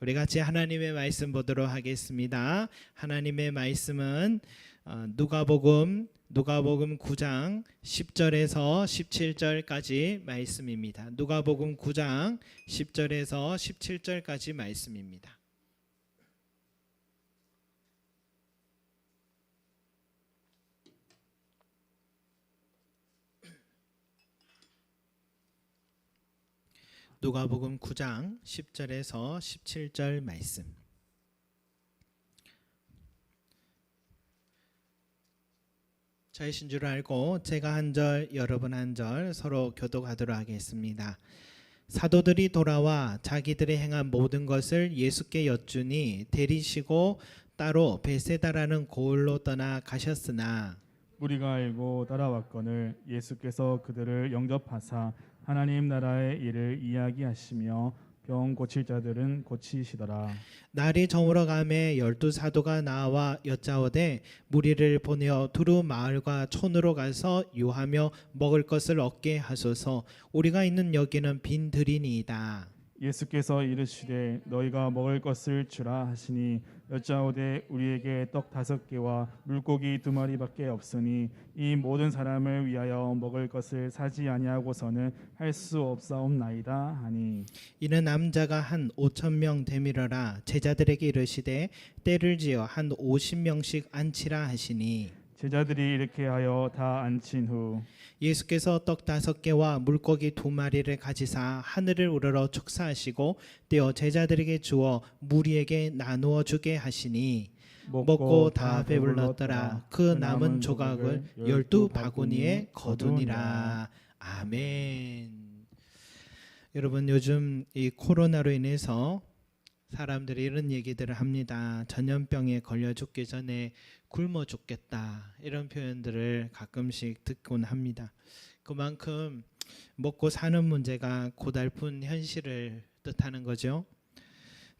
우리 같이 하나님의 말씀 보도록 하겠습니다. 하나님의 말씀은 누가복음 9장 10절에서 17절까지 말씀입니다. 누가복음 9장 10절에서 17절까지 말씀입니다. 누가복음 9장 10절에서 17절 말씀. 저이신 줄 알고 제가 한 절 여러분 한 절 서로 교독하도록 하겠습니다. 사도들이 돌아와 자기들이 행한 모든 것을 예수께 여쭈니 데리시고 따로 베세다라는 고을로 떠나 가셨으나 우리가 알고 따라왔거늘 예수께서 그들을 영접하사 하나님 나라의 일을 이야기하시며 병 고칠 자들은 고치시더라. 날이 저물어 가매 12사도가 나와 여짜오되 무리를 보내어 두루 마을과 촌으로 가서 유하며 먹을 것을 얻게 하소서. 우리가 있는 여기는 빈 들이니이다. 예수께서 이르시되 너희가 먹을 것을 주라 하시니 여짜오되 우리에게 떡 5개와 물고기 2마리밖에 없으니 이 모든 사람을 위하여 먹을 것을 사지 아니하고서는 할 수 없사옵나이다 하니 이는 남자가 한 5,000명 되밀어라. 제자들에게 이르시되 때를 지어 한 50명씩 앉히라 하시니 제자들이 이렇게 하여 다 앉힌 후 예수께서 떡 5개와 물고기 2마리를 가지사 하늘을 우러러 축사하시고 떼어 제자들에게 주어 무리에게 나누어 주게 하시니 먹고 다 배불렀더라. 그 남은 조각을 12바구니에 거두니라. 아멘. 여러분, 요즘 이 코로나로 인해서 사람들이 이런 얘기들을 합니다. 전염병에 걸려 죽기 전에 굶어 죽겠다, 이런 표현들을 가끔씩 듣곤 합니다. 그만큼 먹고 사는 문제가 고달픈 현실을 뜻하는 거죠.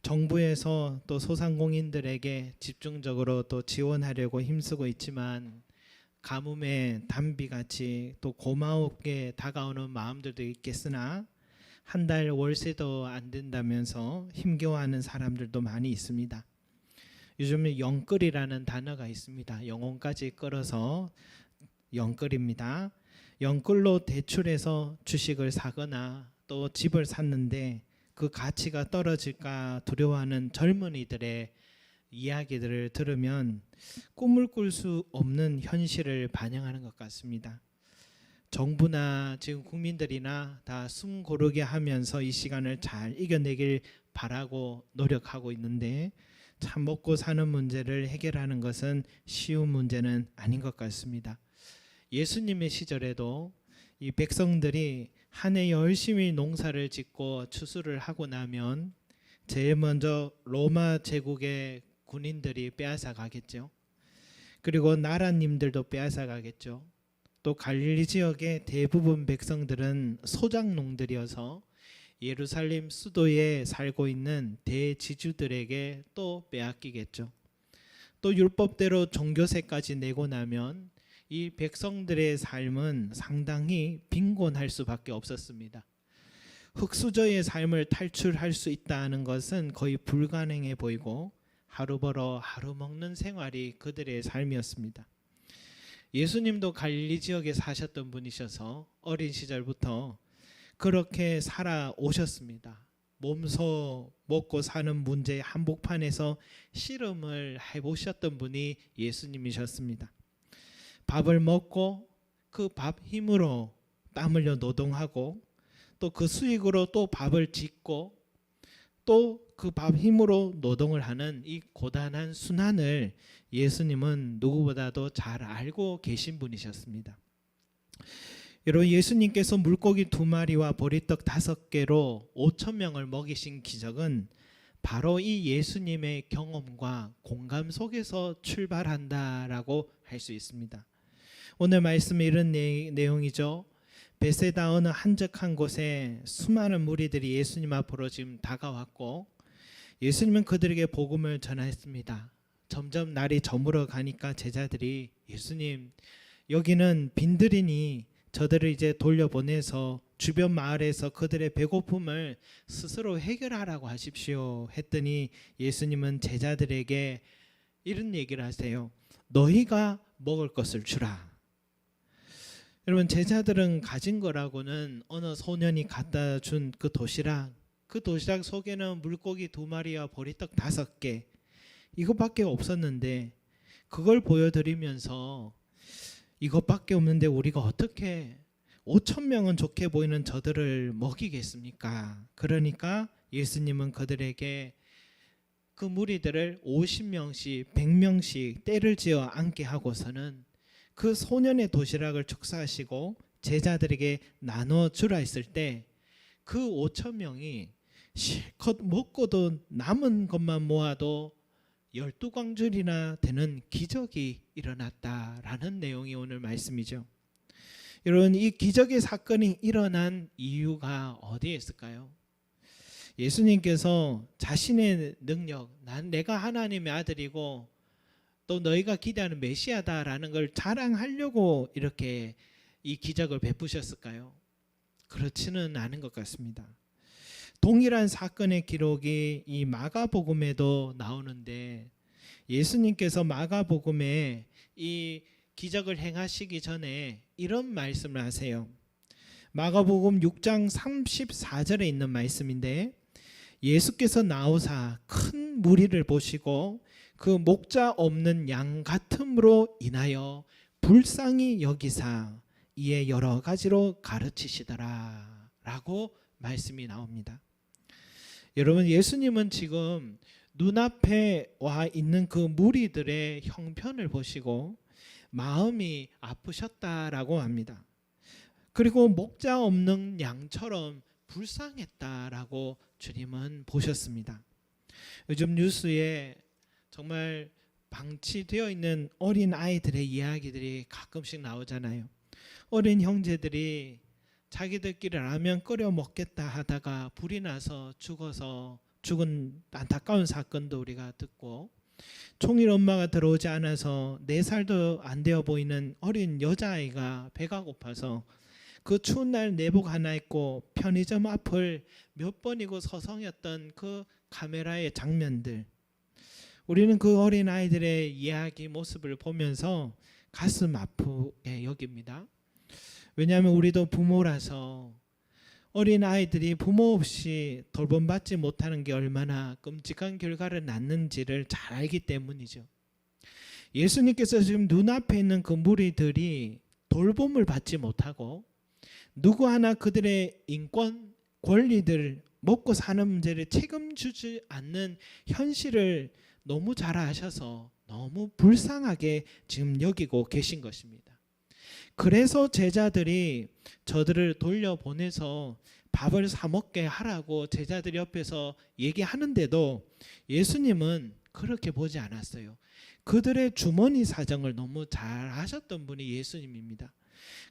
정부에서 또 소상공인들에게 집중적으로 또 지원하려고 힘쓰고 있지만 가뭄의 단비같이 또 고마우게 다가오는 마음들도 있겠으나 한 달 월세도 안 된다면서 힘겨워하는 사람들도 많이 있습니다. 요즘에 영끌이라는 단어가 있습니다. 영혼까지 끌어서 영끌입니다. 영끌로 대출해서 주식을 사거나 또 집을 샀는데 그 가치가 떨어질까 두려워하는 젊은이들의 이야기들을 들으면 꿈을 꿀 수 없는 현실을 반영하는 것 같습니다. 정부나 지금 국민들이나 다 숨 고르게 하면서 이 시간을 잘 이겨내길 바라고 노력하고 있는데 참 먹고 사는 문제를 해결하는 것은 쉬운 문제는 아닌 것 같습니다. 예수님의 시절에도 이 백성들이 한 해 열심히 농사를 짓고 추수를 하고 나면 제일 먼저 로마 제국의 군인들이 빼앗아 가겠죠. 그리고 나라님들도 빼앗아 가겠죠. 또 갈릴리 지역의 대부분 백성들은 소작농들이어서 예루살렘 수도에 살고 있는 대지주들에게 또 빼앗기겠죠. 또 율법대로 종교세까지 내고 나면 이 백성들의 삶은 상당히 빈곤할 수밖에 없었습니다. 흙수저의 삶을 탈출할 수 있다는 것은 거의 불가능해 보이고 하루 벌어 하루 먹는 생활이 그들의 삶이었습니다. 예수님도 갈릴리 지역에 사셨던 분이셔서 어린 시절부터 그렇게 살아오셨습니다. 몸소 먹고 사는 문제의 한복판에서 씨름을 해보셨던 분이 예수님이셨습니다. 밥을 먹고 그 밥 힘으로 땀 흘려 노동하고 또 그 수익으로 또 밥을 짓고 또 그 밥 힘으로 노동을 하는 이 고단한 순환을 예수님은 누구보다도 잘 알고 계신 분이셨습니다. 여러분, 예수님께서 물고기 2마리와 보리떡 5개로 5,000명을 먹이신 기적은 바로 이 예수님의 경험과 공감 속에서 출발한다라고 할 수 있습니다. 오늘 말씀에 이런 내용이죠. 베세다 어느 한적한 곳에 수많은 무리들이 예수님 앞으로 지금 다가왔고 예수님은 그들에게 복음을 전했습니다. 점점 날이 저물어 가니까 제자들이 예수님, 여기는 빈들이니 저들을 이제 돌려보내서 주변 마을에서 그들의 배고픔을 스스로 해결하라고 하십시오 했더니 예수님은 제자들에게 이런 얘기를 하세요. 너희가 먹을 것을 주라. 여러분, 제자들은 가진 거라고는 어느 소년이 갖다 준 그 도시락 속에는 물고기 2마리와 보리떡 5개, 이것밖에 없었는데 그걸 보여드리면서 이것밖에 없는데 우리가 어떻게 5천 명은 좋게 보이는 저들을 먹이겠습니까? 그러니까 예수님은 그들에게 그 무리들을 50명씩 100명씩 때를 지어 앉게 하고서는 그 소년의 도시락을 축사하시고 제자들에게 나눠 주라 했을 때 그 5천 명이 실컷 먹고도 남은 것만 모아도 12광줄이나 되는 기적이 일어났다라는 내용이 오늘 말씀이죠. 여러분, 이 기적의 사건이 일어난 이유가 어디에 있을까요? 예수님께서 자신의 능력, 내가 하나님의 아들이고 또 너희가 기대하는 메시아다라는 걸 자랑하려고 이렇게 이 기적을 베푸셨을까요? 그렇지는 않은 것 같습니다. 동일한 사건의 기록이 이 마가복음에도 나오는데 예수님께서 마가복음에 이 기적을 행하시기 전에 이런 말씀을 하세요. 마가복음 6장 34절에 있는 말씀인데 예수께서 나오사 큰 무리를 보시고 그 목자 없는 양 같음으로 인하여 불쌍히 여기사 이에 여러 가지로 가르치시더라 라고 말씀이 나옵니다. 여러분, 예수님은 지금 눈앞에 와 있는 그 무리들의 형편을 보시고 마음이 아프셨다라고 합니다. 그리고 목자 없는 양처럼 불쌍했다라고 주님은 보셨습니다. 요즘 뉴스에 정말 방치되어 있는 어린 아이들의 이야기들이 가끔씩 나오잖아요. 어린 형제들이 자기들끼리 라면 끓여 먹겠다 하다가 불이 나서 죽어서 죽은 안타까운 사건도 우리가 듣고, 총일 엄마가 들어오지 않아서 4살도 안 되어 보이는 어린 여자아이가 배가 고파서 그 추운 날 내복 하나 입고 편의점 앞을 몇 번이고 서성였던 그 카메라의 장면들, 우리는 그 어린 아이들의 이야기 모습을 보면서 가슴 아프게 여깁니다. 왜냐하면 우리도 부모라서 어린 아이들이 부모 없이 돌봄받지 못하는 게 얼마나 끔찍한 결과를 낳는지를 잘 알기 때문이죠. 예수님께서 지금 눈앞에 있는 그 무리들이 돌봄을 받지 못하고 누구 하나 그들의 인권, 권리들, 먹고 사는 문제를 책임지지 않는 현실을 너무 잘 아셔서 너무 불쌍하게 지금 여기고 계신 것입니다. 그래서 제자들이 저들을 돌려보내서 밥을 사 먹게 하라고 제자들 옆에서 얘기하는데도 예수님은 그렇게 보지 않았어요. 그들의 주머니 사정을 너무 잘 아셨던 분이 예수님입니다.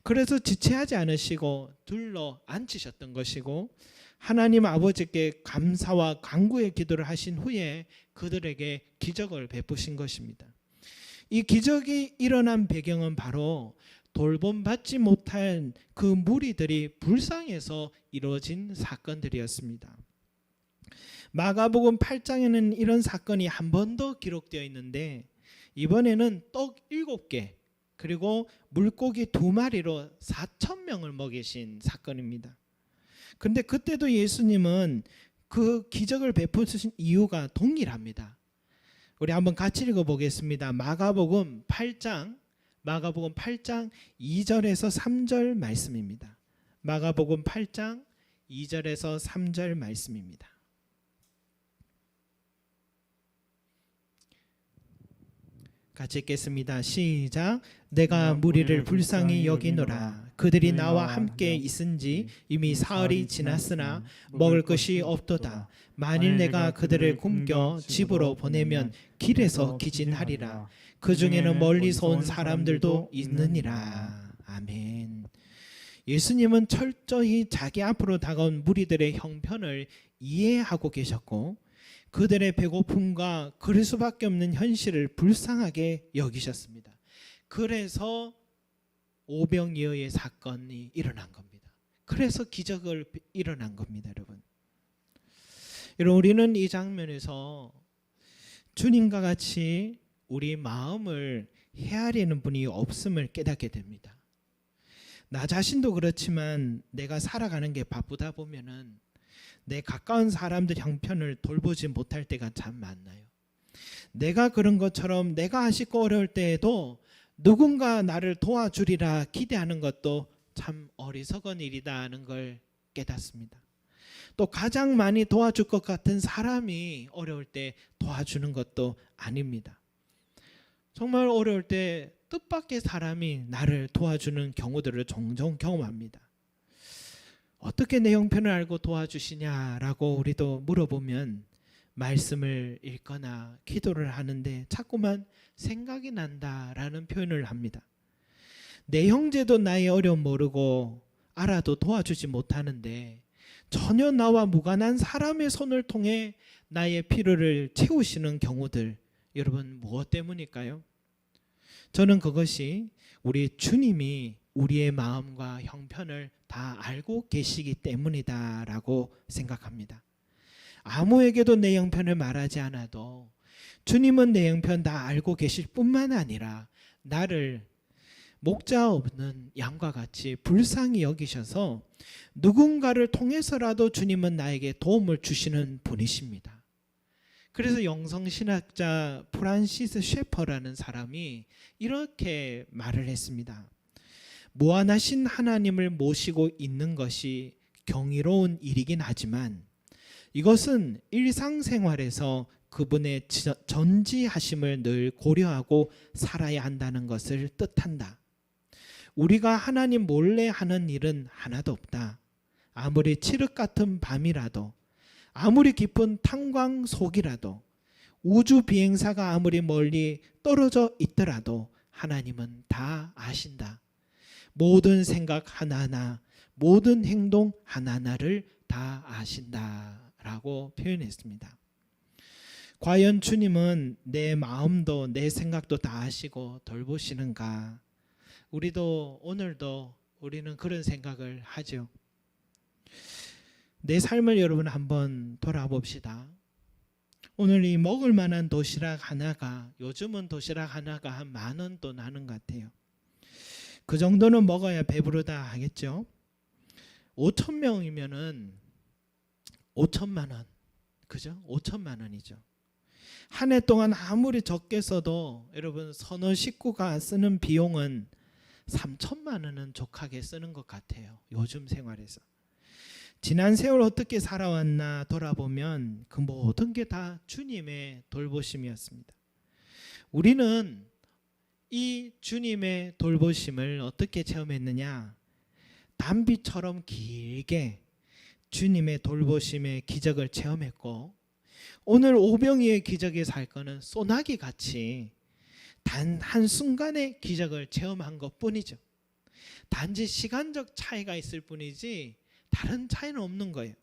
그래서 지체하지 않으시고 둘러 앉히셨던 것이고, 하나님 아버지께 감사와 간구의 기도를 하신 후에 그들에게 기적을 베푸신 것입니다. 이 기적이 일어난 배경은 바로 돌봄받지 못한 그 무리들이 불쌍해서 이루어진 사건들이었습니다. 마가복음 8장에는 이런 사건이 한 번 더 기록되어 있는데, 이번에는 떡 7개 그리고 물고기 2마리로 4,000명을 먹이신 사건입니다. 그런데 그때도 예수님은 그 기적을 베푸신 이유가 동일합니다. 우리 한번 같이 읽어보겠습니다. 마가복음 8장 2절에서 3절 말씀입니다. 마가복음 8장 2절에서 3절 말씀입니다. 같이 읽겠습니다. 시작. 내가 무리를 불쌍히 여기노라. 그들이 나와 함께 있은지 이미 사흘이 지났으나 먹을 것이 없도다. 만일 내가 그들을 굶겨 집으로 보내면 길에서 기진하리라. 그 중에는 멀리서 온 사람들도 있느니라. 아멘. 예수님은 철저히 자기 앞으로 다가온 무리들의 형편을 이해하고 계셨고, 그들의 배고픔과 그럴 수밖에 없는 현실을 불쌍하게 여기셨습니다. 그래서 오병이어의 사건이 일어난 겁니다. 그래서 기적을 일어난 겁니다, 여러분. 여러분, 우리는 이 장면에서 주님과 같이 우리 마음을 헤아리는 분이 없음을 깨닫게 됩니다. 나 자신도 그렇지만 내가 살아가는 게 바쁘다 보면은 내 가까운 사람들 형편을 돌보지 못할 때가 참 많나요? 내가 그런 것처럼 내가 아쉽고 어려울 때에도 누군가 나를 도와주리라 기대하는 것도 참 어리석은 일이다 하는 걸 깨닫습니다. 또 가장 많이 도와줄 것 같은 사람이 어려울 때 도와주는 것도 아닙니다. 정말 어려울 때 뜻밖의 사람이 나를 도와주는 경우들을 종종 경험합니다. 어떻게 내 형편을 알고 도와주시냐라고 우리도 물어보면 말씀을 읽거나 기도를 하는데 자꾸만 생각이 난다라는 표현을 합니다. 내 형제도 나의 어려움 모르고 알아도 도와주지 못하는데 전혀 나와 무관한 사람의 손을 통해 나의 필요를 채우시는 경우들, 여러분 무엇 때문일까요? 저는 그것이 우리 주님이 우리의 마음과 형편을 다 알고 계시기 때문이다라고 생각합니다. 아무에게도 내 형편을 말하지 않아도 주님은 내 형편 다 알고 계실 뿐만 아니라 나를 목자 없는 양과 같이 불쌍히 여기셔서 누군가를 통해서라도 주님은 나에게 도움을 주시는 분이십니다. 그래서 영성신학자 프란시스 셰퍼라는 사람이 이렇게 말을 했습니다. 무한하신 하나님을 모시고 있는 것이 경이로운 일이긴 하지만 이것은 일상생활에서 그분의 전지하심을 늘 고려하고 살아야 한다는 것을 뜻한다. 우리가 하나님 몰래 하는 일은 하나도 없다. 아무리 칠흑 같은 밤이라도, 아무리 깊은 탄광 속이라도, 우주 비행사가 아무리 멀리 떨어져 있더라도 하나님은 다 아신다. 모든 생각 하나하나, 모든 행동 하나하나를 다 아신다라고 표현했습니다. 과연 주님은 내 마음도 내 생각도 다 아시고 돌보시는가? 우리도 오늘도 우리는 그런 생각을 하죠. 내 삶을 여러분 한번 돌아봅시다. 오늘 이 먹을 만한 도시락 하나가, 요즘은 도시락 하나가 한 10,000원 또 나는 것 같아요. 그 정도는 먹어야 배부르다 하겠죠. 5,000명이면은 5천만 원, 그죠? 5천만 원이죠. 한 해 동안 아무리 적게 써도 여러분 서너 식구가 쓰는 비용은 3천만 원은 족하게 쓰는 것 같아요. 요즘 생활에서. 지난 세월 어떻게 살아왔나 돌아보면 그 모든 게 다 주님의 돌보심이었습니다. 우리는 이 주님의 돌보심을 어떻게 체험했느냐? 단비처럼 길게 주님의 돌보심의 기적을 체험했고, 오늘 오병이의 기적의 사건은 소나기 같이 단 한순간의 기적을 체험한 것뿐이죠. 단지 시간적 차이가 있을 뿐이지 다른 차이는 없는 거예요.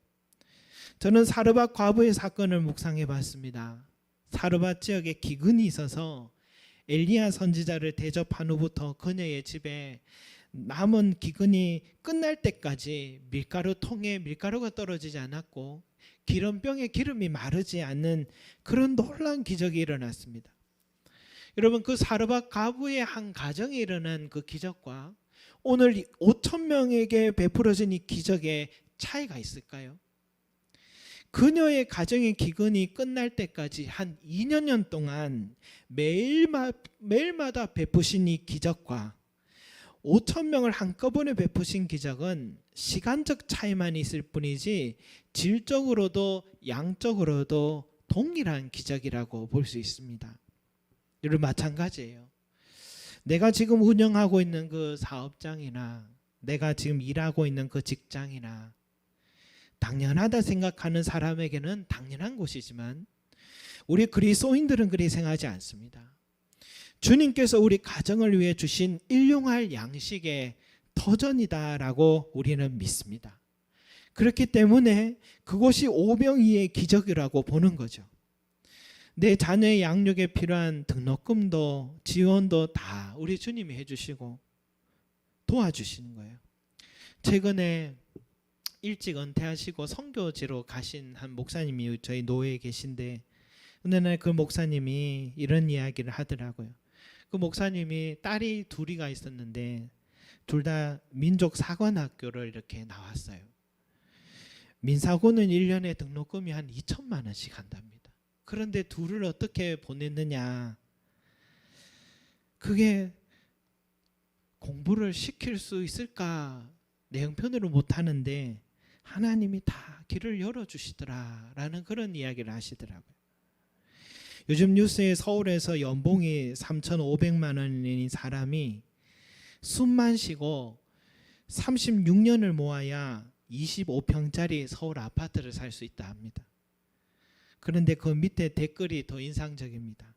저는 사르밧 과부의 사건을 묵상해 봤습니다. 사르밧 지역에 기근이 있어서 엘리야 선지자를 대접한 후부터 그녀의 집에 남은 기근이 끝날 때까지 밀가루 통에 밀가루가 떨어지지 않았고 기름병에 기름이 마르지 않는 그런 놀라운 기적이 일어났습니다. 여러분, 그 사르밧 과부의 한 가정에 일어난 그 기적과 오늘 5,000명에게 베풀어진 이 기적의 차이가 있을까요? 그녀의 가정의 기근이 끝날 때까지 한 2년 동안 매일마다 베푸신 이 기적과 5,000명을 한꺼번에 베푸신 기적은 시간적 차이만 있을 뿐이지 질적으로도 양적으로도 동일한 기적이라고 볼 수 있습니다. 여러분, 마찬가지예요. 내가 지금 운영하고 있는 그 사업장이나 내가 지금 일하고 있는 그 직장이나 당연하다 생각하는 사람에게는 당연한 곳이지만 우리 그리스도인들은 그리 생각하지 않습니다. 주님께서 우리 가정을 위해 주신 일용할 양식의 터전이다라고 우리는 믿습니다. 그렇기 때문에 그것이 오병이의 기적이라고 보는 거죠. 내 자녀의 양육에 필요한 등록금도 지원도 다 우리 주님이 해주시고 도와주시는 거예요. 최근에 일찍 은퇴하시고 선교지로 가신 한 목사님이 저희 노회에 계신데 어느 날 그 목사님이 이런 이야기를 하더라고요. 그 목사님이 딸이 둘이가 있었는데 둘 다 민족 사관학교를 이렇게 나왔어요. 민사고는 1년에 등록금이 한 2천만 원씩 한답니다. 그런데 둘을 어떻게 보냈느냐? 그게 공부를 시킬 수 있을까? 내 형편으로 못하는데 하나님이 다 길을 열어주시더라라는 그런 이야기를 하시더라고요. 요즘 뉴스에 서울에서 연봉이 3,500만 원인 사람이 숨만 쉬고 36년을 모아야 25평짜리 서울 아파트를 살 수 있다 합니다. 그런데 그 밑에 댓글이 더 인상적입니다.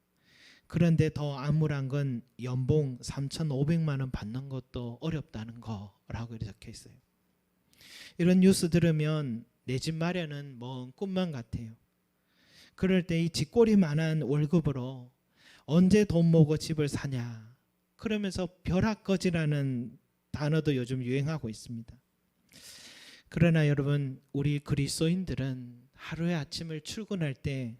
그런데 더 암울한 건 연봉 3,500만 원 받는 것도 어렵다는 거라고 적혀 있어요. 이런 뉴스 들으면 내 집 마련은 먼 꿈만 같아요. 그럴 때 이 쥐꼬리만한 월급으로 언제 돈 모고 집을 사냐? 그러면서 벼락거지라는 단어도 요즘 유행하고 있습니다. 그러나 여러분, 우리 그리스도인들은 하루의 아침을 출근할 때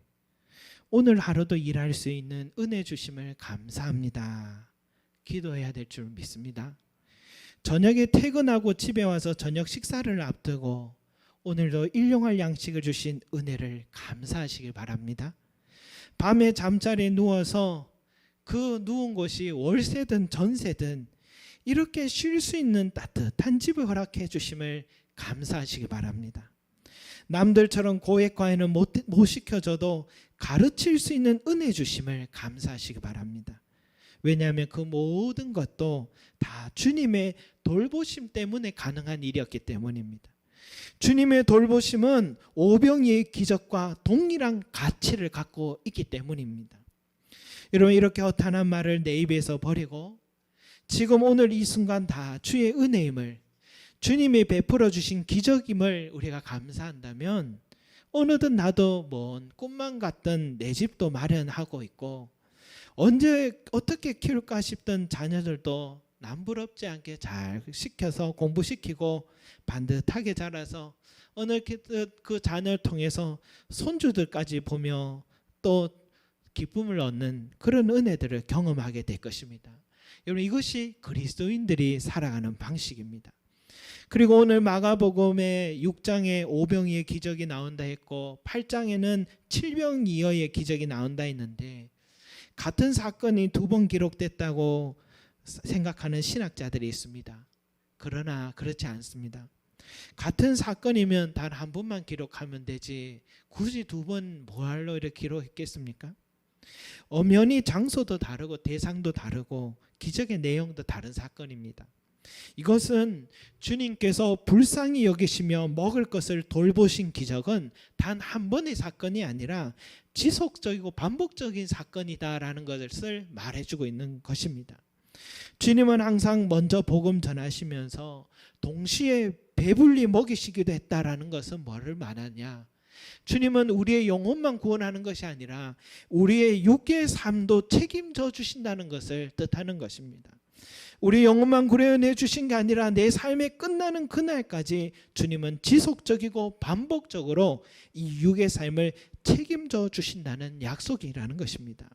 오늘 하루도 일할 수 있는 은혜 주심을 감사합니다. 기도해야 될 줄 믿습니다. 저녁에 퇴근하고 집에 와서 저녁 식사를 앞두고 오늘도 일용할 양식을 주신 은혜를 감사하시길 바랍니다. 밤에 잠자리에 누워서 그 누운 곳이 월세든 전세든 이렇게 쉴 수 있는 따뜻한 집을 허락해 주심을 감사하시기 바랍니다. 남들처럼 고액 과외는 못 시켜줘도 가르칠 수 있는 은혜 주심을 감사하시기 바랍니다. 왜냐하면 그 모든 것도 다 주님의 돌보심 때문에 가능한 일이었기 때문입니다. 주님의 돌보심은 오병이의 기적과 동일한 가치를 갖고 있기 때문입니다. 여러분, 이렇게 허탄한 말을 내 입에서 버리고 지금 오늘 이 순간 다 주의 은혜임을, 주님이 베풀어 주신 기적임을 우리가 감사한다면 어느덧 나도 먼 꿈만 같던 내 집도 마련하고 있고 언제 어떻게 키울까 싶던 자녀들도 남부럽지 않게 잘 시켜서 공부시키고 반듯하게 자라서 어느 그 자녀를 통해서 손주들까지 보며 또 기쁨을 얻는 그런 은혜들을 경험하게 될 것입니다. 여러분, 이것이 그리스도인들이 살아가는 방식입니다. 그리고 오늘 마가복음에 6장에 오병이의 기적이 나온다 했고 8장에는 칠병이어의 기적이 나온다 했는데 같은 사건이 두 번 기록됐다고 생각하는 신학자들이 있습니다. 그러나 그렇지 않습니다. 같은 사건이면 단 한 번만 기록하면 되지 굳이 두 번 뭐하러 이렇게 기록했겠습니까? 엄연히 장소도 다르고 대상도 다르고 기적의 내용도 다른 사건입니다. 이것은 주님께서 불쌍히 여기시며 먹을 것을 돌보신 기적은 단 한 번의 사건이 아니라 지속적이고 반복적인 사건이다라는 것을 말해주고 있는 것입니다. 주님은 항상 먼저 복음 전하시면서 동시에 배불리 먹이시기도 했다라는 것은 뭐를 말하냐? 주님은 우리의 영혼만 구원하는 것이 아니라 우리의 육의 삶도 책임져 주신다는 것을 뜻하는 것입니다. 우리 영혼만 구원해 주신 게 아니라 내 삶이 끝나는 그날까지 주님은 지속적이고 반복적으로 이 육의 삶을 책임져 주신다는 약속이라는 것입니다.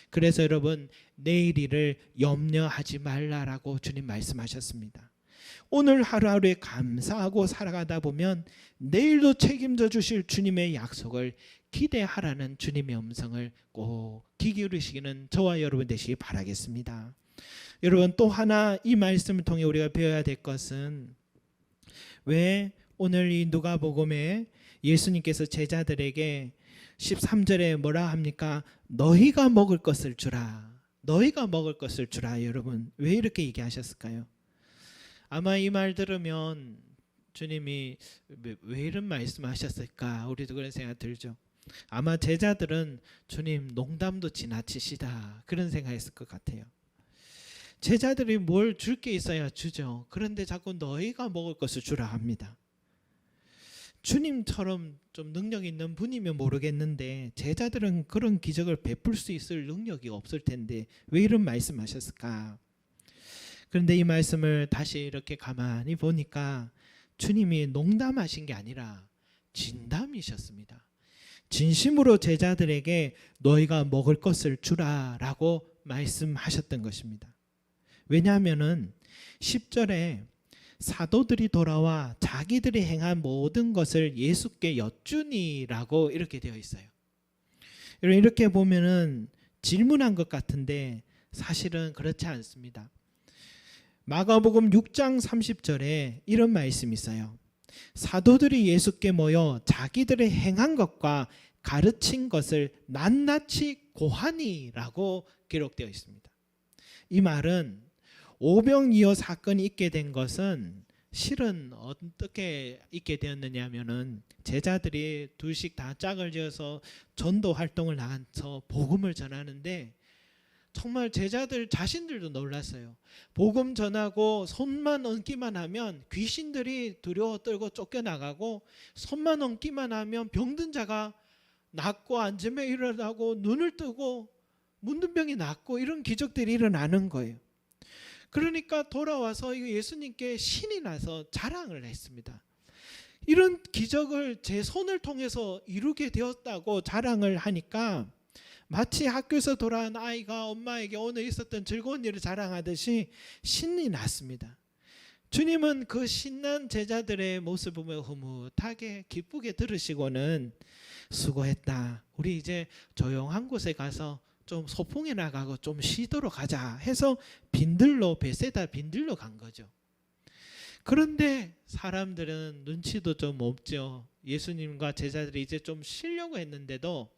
그래서 여러분, 내일 일을 염려하지 말라라고 주님 말씀하셨습니다. 오늘 하루하루에 감사하고 살아가다 보면 내일도 책임져 주실 주님의 약속을 기대하라는 주님의 음성을 꼭 귀 기울이시기는 저와 여러분 되시기 바라겠습니다. 여러분, 또 하나 이 말씀을 통해 우리가 배워야 될 것은 왜 오늘 이 누가복음에 예수님께서 제자들에게 13절에 뭐라 합니까? 너희가 먹을 것을 주라. 너희가 먹을 것을 주라. 여러분, 왜 이렇게 얘기하셨을까요? 아마 이 말 들으면 주님이 왜 이런 말씀하셨을까? 우리도 그런 생각 들죠. 아마 제자들은 주님 농담도 지나치시다 그런 생각했을 것 같아요. 제자들이 뭘 줄 게 있어야 주죠. 그런데 자꾸 너희가 먹을 것을 주라 합니다. 주님처럼 좀 능력 있는 분이면 모르겠는데 제자들은 그런 기적을 베풀 수 있을 능력이 없을 텐데 왜 이런 말씀하셨을까? 그런데 이 말씀을 다시 이렇게 가만히 보니까 주님이 농담하신 게 아니라 진담이셨습니다. 진심으로 제자들에게 너희가 먹을 것을 주라라고 말씀하셨던 것입니다. 왜냐하면은 10절에 사도들이 돌아와 자기들이 행한 모든 것을 예수께 여쭈니라고 이렇게 되어 있어요. 이렇게 보면은 질문한 것 같은데 사실은 그렇지 않습니다. 마가복음 6장 30절에 이런 말씀이 있어요. 사도들이 예수께 모여 자기들의 행한 것과 가르친 것을 낱낱이 고하니라고 기록되어 있습니다. 이 말은 오병이어 사건이 있게 된 것은 실은 어떻게 있게 되었느냐 하면은 제자들이 둘씩 다 짝을 지어서 전도 활동을 나가서 복음을 전하는데 정말 제자들 자신들도 놀랐어요. 복음 전하고 손만 얹기만 하면 귀신들이 두려워 떨고 쫓겨나가고, 손만 얹기만 하면 병든 자가 낫고 앉으며 일어나고 눈을 뜨고 문둥병이 낫고 이런 기적들이 일어나는 거예요. 그러니까 돌아와서 예수님께 신이 나서 자랑을 했습니다. 이런 기적을 제 손을 통해서 이루게 되었다고 자랑을 하니까 마치 학교에서 돌아온 아이가 엄마에게 오늘 있었던 즐거운 일을 자랑하듯이 신이 났습니다. 주님은 그 신난 제자들의 모습을 보며 흐뭇하게 기쁘게 들으시고는 수고했다. 우리 이제 조용한 곳에 가서 좀 소풍에 나가고 좀 쉬도록 하자 해서 빈들로, 베세다 빈들로 간 거죠. 그런데 사람들은 눈치도 좀 없죠. 예수님과 제자들이 이제 좀 쉬려고 했는데도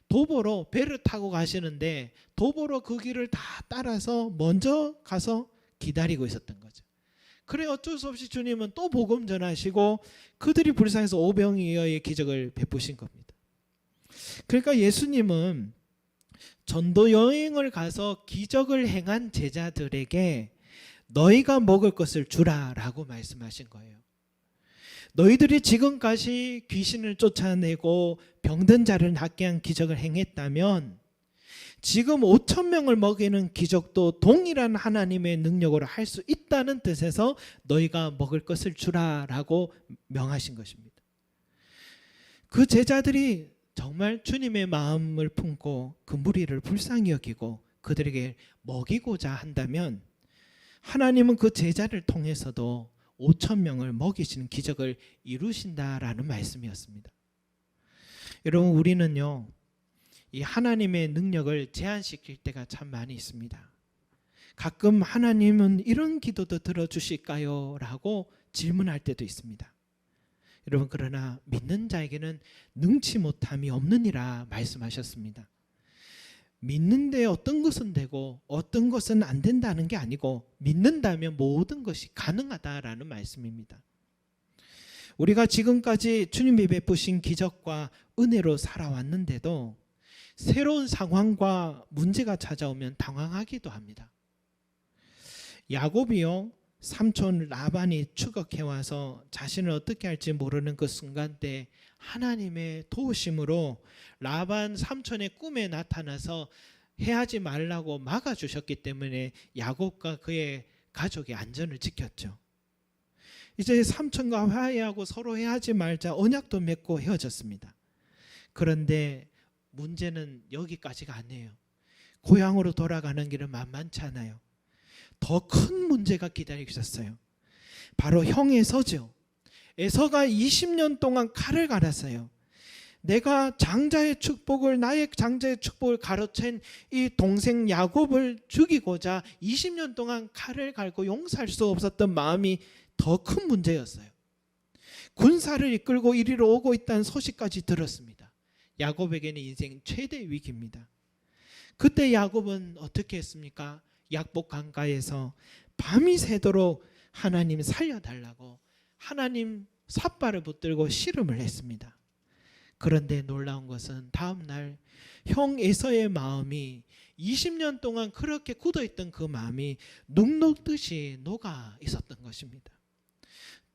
도보로 배를 타고 가시는데 도보로 그 길을 다 따라서 먼저 가서 기다리고 있었던 거죠. 그래 어쩔 수 없이 주님은 또 복음 전하시고 그들이 불쌍해서 오병이어의 기적을 베푸신 겁니다. 그러니까 예수님은 전도 여행을 가서 기적을 행한 제자들에게 너희가 먹을 것을 주라라고 말씀하신 거예요. 너희들이 지금까지 귀신을 쫓아내고 병든 자를 낫게 한 기적을 행했다면 지금 5,000명을 먹이는 기적도 동일한 하나님의 능력으로 할 수 있다는 뜻에서 너희가 먹을 것을 주라라고 명하신 것입니다. 그 제자들이 정말 주님의 마음을 품고 그 무리를 불쌍히 여기고 그들에게 먹이고자 한다면 하나님은 그 제자를 통해서도 5,000명을 먹이시는 기적을 이루신다라는 말씀이었습니다. 여러분, 우리는요 이 하나님의 능력을 제한시킬 때가 참 많이 있습니다. 가끔 하나님은 이런 기도도 들어주실까요? 라고 질문할 때도 있습니다. 여러분, 그러나 믿는 자에게는 능치 못함이 없느니라 말씀하셨습니다. 믿는데 어떤 것은 되고 어떤 것은 안 된다는 게 아니고 믿는다면 모든 것이 가능하다라는 말씀입니다. 우리가 지금까지 주님이 베푸신 기적과 은혜로 살아왔는데도 새로운 상황과 문제가 찾아오면 당황하기도 합니다. 야곱이요, 삼촌 라반이 추격해와서 자신을 어떻게 할지 모르는 그 순간 때 하나님의 도우심으로 라반 삼촌의 꿈에 나타나서 해하지 말라고 막아주셨기 때문에 야곱과 그의 가족의 안전을 지켰죠. 이제 삼촌과 화해하고 서로 해하지 말자 언약도 맺고 헤어졌습니다. 그런데 문제는 여기까지가 아니에요. 고향으로 돌아가는 길은 만만치 않아요. 더 큰 문제가 기다리고 있었어요. 바로 형 에서죠. 에서가 20년 동안 칼을 갈았어요. 내가 장자의 축복을, 나의 장자의 축복을 가로챈 이 동생 야곱을 죽이고자 20년 동안 칼을 갈고 용서할 수 없었던 마음이 더 큰 문제였어요. 군사를 이끌고 이리로 오고 있다는 소식까지 들었습니다. 야곱에게는 인생 최대 위기입니다. 그때 야곱은 어떻게 했습니까? 약복 강가에서 밤이 새도록 하나님 살려달라고 하나님 삿발을 붙들고 씨름을 했습니다. 그런데 놀라운 것은 다음 날 형 에서의 마음이 20년 동안 그렇게 굳어있던 그 마음이 눈 녹듯이 녹아 있었던 것입니다.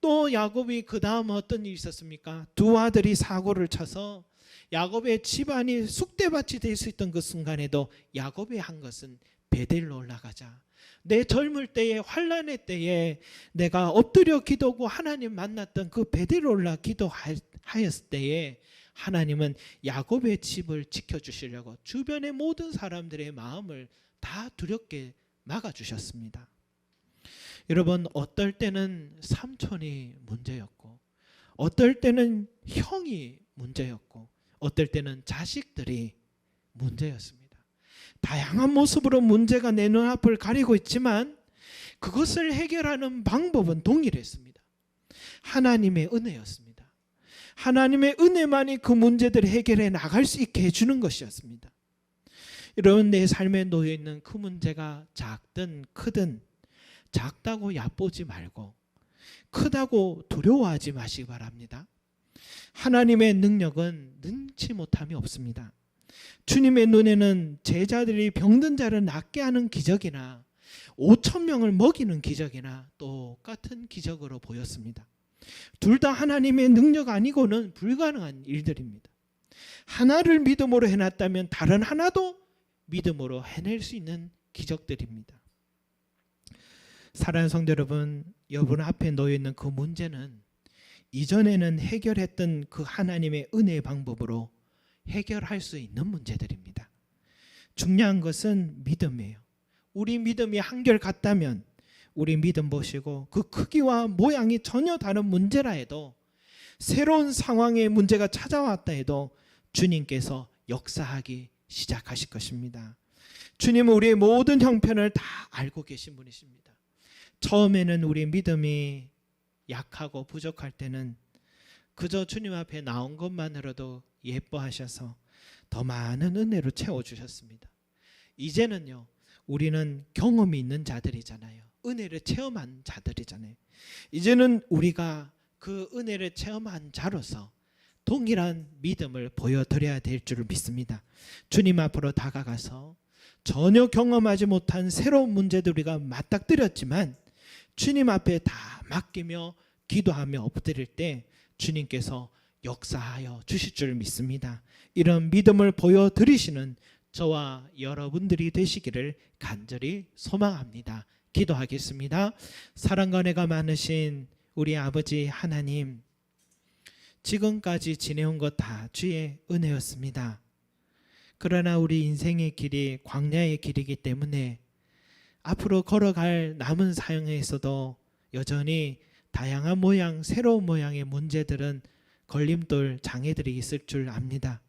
또 야곱이 그 다음 어떤 일이 있었습니까? 두 아들이 사고를 쳐서 야곱의 집안이 쑥대밭이 될 수 있던 그 순간에도 야곱이 한 것은 베델로 올라가자. 내 젊을 때에 환난의 때에 내가 엎드려 기도하고 하나님 만났던 그 베델로 올라 기도하였을 때에 하나님은 야곱의 집을 지켜주시려고 주변의 모든 사람들의 마음을 다 두렵게 막아주셨습니다. 여러분, 어떨 때는 삼촌이 문제였고, 어떨 때는 형이 문제였고, 어떨 때는 자식들이 문제였습니다. 다양한 모습으로 문제가 내 눈앞을 가리고 있지만 그것을 해결하는 방법은 동일했습니다. 하나님의 은혜였습니다. 하나님의 은혜만이 그 문제들을 해결해 나갈 수 있게 해주는 것이었습니다. 여러분, 내 삶에 놓여있는 그 문제가 작든 크든 작다고 얕보지 말고 크다고 두려워하지 마시기 바랍니다. 하나님의 능력은 능치 못함이 없습니다. 주님의 눈에는 제자들이 병든 자를 낫게 하는 기적이나 5,000명을 먹이는 기적이나 똑같은 기적으로 보였습니다. 둘 다 하나님의 능력 아니고는 불가능한 일들입니다. 하나를 믿음으로 해놨다면 다른 하나도 믿음으로 해낼 수 있는 기적들입니다. 사랑하는 성도 여러분, 여러분 앞에 놓여있는 그 문제는 이전에는 해결했던 그 하나님의 은혜의 방법으로 해결할 수 있는 문제들입니다. 중요한 것은 믿음이에요. 우리 믿음이 한결같다면 우리 믿음 보시고 그 크기와 모양이 전혀 다른 문제라 해도 새로운 상황의 문제가 찾아왔다 해도 주님께서 역사하기 시작하실 것입니다. 주님은 우리의 모든 형편을 다 알고 계신 분이십니다. 처음에는 우리 믿음이 약하고 부족할 때는 그저 주님 앞에 나온 것만으로도 예뻐하셔서 더 많은 은혜로 채워주셨습니다. 이제는요, 우리는 경험이 있는 자들이잖아요. 은혜를 체험한 자들이잖아요. 이제는 우리가 그 은혜를 체험한 자로서 동일한 믿음을 보여드려야 될 줄 믿습니다. 주님 앞으로 다가가서 전혀 경험하지 못한 새로운 문제들 우리가 맞닥뜨렸지만 주님 앞에 다 맡기며 기도하며 엎드릴 때 주님께서 역사하여 주실 줄 믿습니다. 이런 믿음을 보여드리시는 저와 여러분들이 되시기를 간절히 소망합니다. 기도하겠습니다. 사랑과 은혜가 많으신 우리 아버지 하나님, 지금까지 지내온 것 다 주의 은혜였습니다. 그러나 우리 인생의 길이 광야의 길이기 때문에 앞으로 걸어갈 남은 사역에서도 여전히 다양한 모양, 새로운 모양의 문제들은 걸림돌, 장애들이 있을 줄 압니다.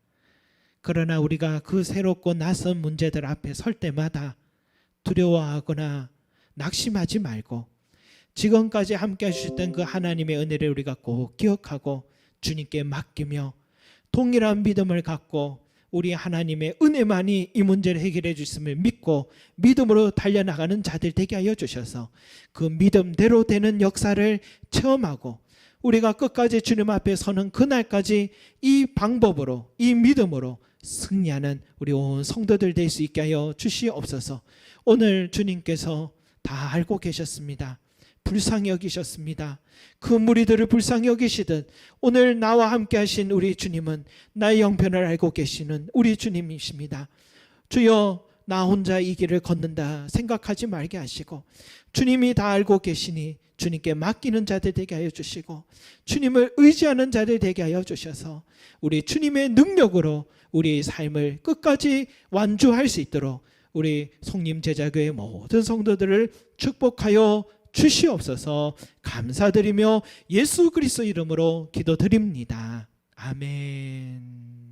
그러나 우리가 그 새롭고 낯선 문제들 앞에 설 때마다 두려워하거나 낙심하지 말고 지금까지 함께 해주셨던 그 하나님의 은혜를 우리가 꼭 기억하고 주님께 맡기며 동일한 믿음을 갖고 우리 하나님의 은혜만이 이 문제를 해결해 주심을 믿고 믿음으로 달려나가는 자들 되게 하여 주셔서 그 믿음대로 되는 역사를 체험하고 우리가 끝까지 주님 앞에 서는 그날까지 이 방법으로, 이 믿음으로 승리하는 우리 온 성도들 될 수 있게 하여 주시옵소서. 오늘 주님께서 다 알고 계셨습니다. 불쌍히 여기셨습니다. 그 무리들을 불쌍히 여기시듯 오늘 나와 함께 하신 우리 주님은 나의 형편을 알고 계시는 우리 주님이십니다. 주여, 나 혼자 이 길을 걷는다 생각하지 말게 하시고 주님이 다 알고 계시니 주님께 맡기는 자들 되게 하여 주시고 주님을 의지하는 자들 되게 하여 주셔서 우리 주님의 능력으로 우리 삶을 끝까지 완주할 수 있도록 우리 송림 제자교회 모든 성도들을 축복하여 주시옵소서. 감사드리며 예수 그리스도 이름으로 기도드립니다. 아멘.